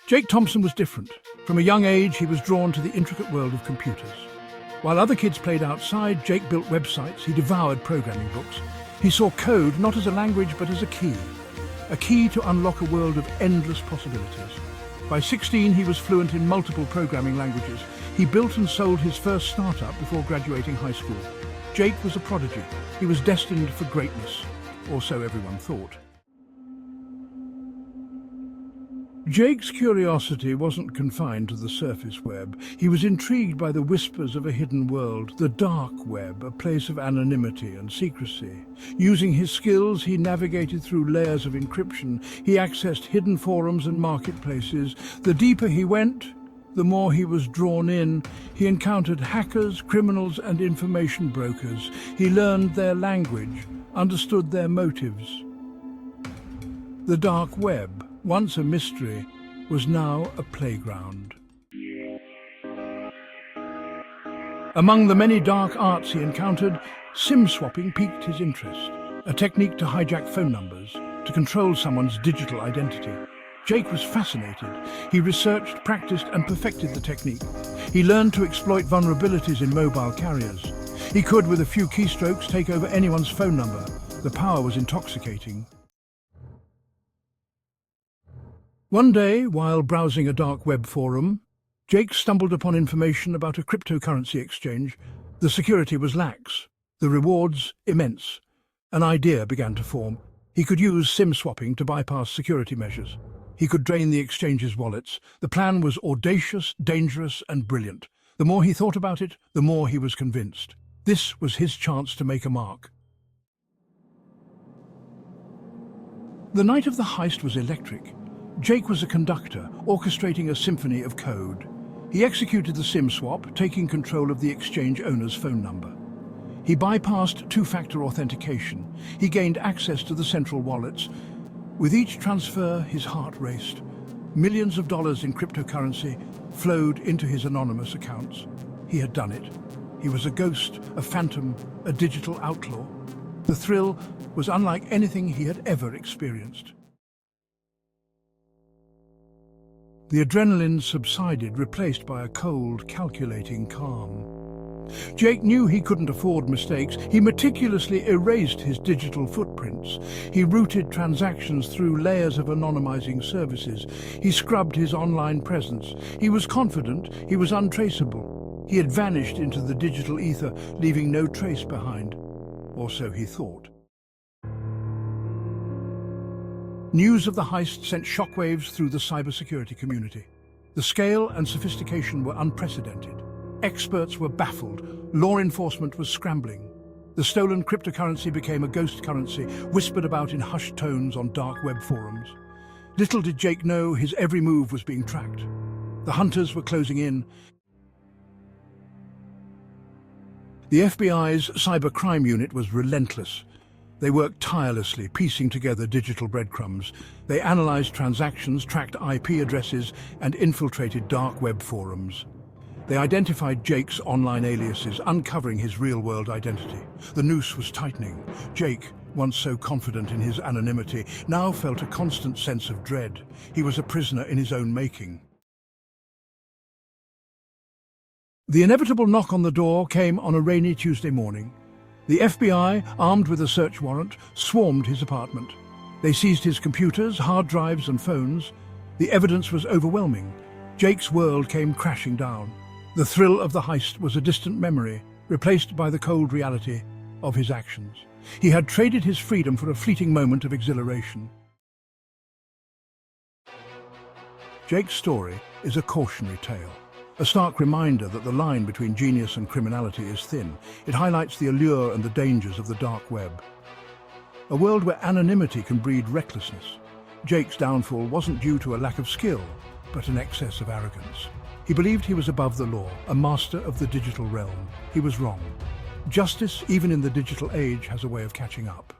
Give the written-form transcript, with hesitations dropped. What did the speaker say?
Jake Thompson was different. From a young age, he was drawn to the intricate world of computers. While other kids played outside, Jake built websites, he devoured programming books. He saw code not as a language but as a key to unlock a world of endless possibilities. By 16, he was fluent in multiple programming languages. He built and sold his first startup before graduating high school. Jake was a prodigy. He was destined for greatness, or so everyone thought. Jake's curiosity wasn't confined to the surface web. He was intrigued by the whispers of a hidden world, the dark web, a place of anonymity and secrecy. Using his skills, he navigated through layers of encryption. He accessed hidden forums and marketplaces. The deeper he went, the more he was drawn in. He encountered hackers, criminals, and information brokers. He learned their language, understood their motives. The dark web, once a mystery, was now a playground. Among the many dark arts he encountered, SIM swapping piqued his interest, a technique to hijack phone numbers, to control someone's digital identity. Jake was fascinated. He researched, practiced, and perfected the technique. He learned to exploit vulnerabilities in mobile carriers. He could, with a few keystrokes, take over anyone's phone number. The power was intoxicating. One day, while browsing a dark web forum, Jake stumbled upon information about a cryptocurrency exchange. The security was lax, the rewards immense. An idea began to form. He could use SIM swapping to bypass security measures. He could drain the exchange's wallets. The plan was audacious, dangerous, and brilliant. The more he thought about it, the more he was convinced. This was his chance to make a mark. The night of the heist was electric. Jake was a conductor, orchestrating a symphony of code. He executed the SIM swap, taking control of the exchange owner's phone number. He bypassed two-factor authentication. He gained access to the central wallets. With each transfer, his heart raced. Millions of dollars in cryptocurrency flowed into his anonymous accounts. He had done it. He was a ghost, a phantom, a digital outlaw. The thrill was unlike anything he had ever experienced. The adrenaline subsided, replaced by a cold, calculating calm. Jake knew he couldn't afford mistakes. He meticulously erased his digital footprints. He routed transactions through layers of anonymizing services. He scrubbed his online presence. He was confident, he was untraceable. He had vanished into the digital ether, leaving no trace behind. Or so he thought. News of the heist sent shockwaves through the cybersecurity community. The scale and sophistication were unprecedented. Experts were baffled. Law enforcement was scrambling. The stolen cryptocurrency became a ghost currency, whispered about in hushed tones on dark web forums. Little did Jake know his every move was being tracked. The hunters were closing in. The FBI's cybercrime unit was relentless. They worked tirelessly, piecing together digital breadcrumbs. They analyzed transactions, tracked IP addresses, and infiltrated dark web forums. They identified Jake's online aliases, uncovering his real-world identity. The noose was tightening. Jake, once so confident in his anonymity, now felt a constant sense of dread. He was a prisoner in his own making. The inevitable knock on the door came on a rainy Tuesday morning. The FBI, armed with a search warrant, swarmed his apartment. They seized his computers, hard drives, and phones. The evidence was overwhelming. Jake's world came crashing down. The thrill of the heist was a distant memory, replaced by the cold reality of his actions. He had traded his freedom for a fleeting moment of exhilaration. Jake's story is a cautionary tale. A stark reminder that the line between genius and criminality is thin. It highlights the allure and the dangers of the dark web. A world where anonymity can breed recklessness. Jake's downfall wasn't due to a lack of skill, but an excess of arrogance. He believed he was above the law, a master of the digital realm. He was wrong. Justice, even in the digital age, has a way of catching up.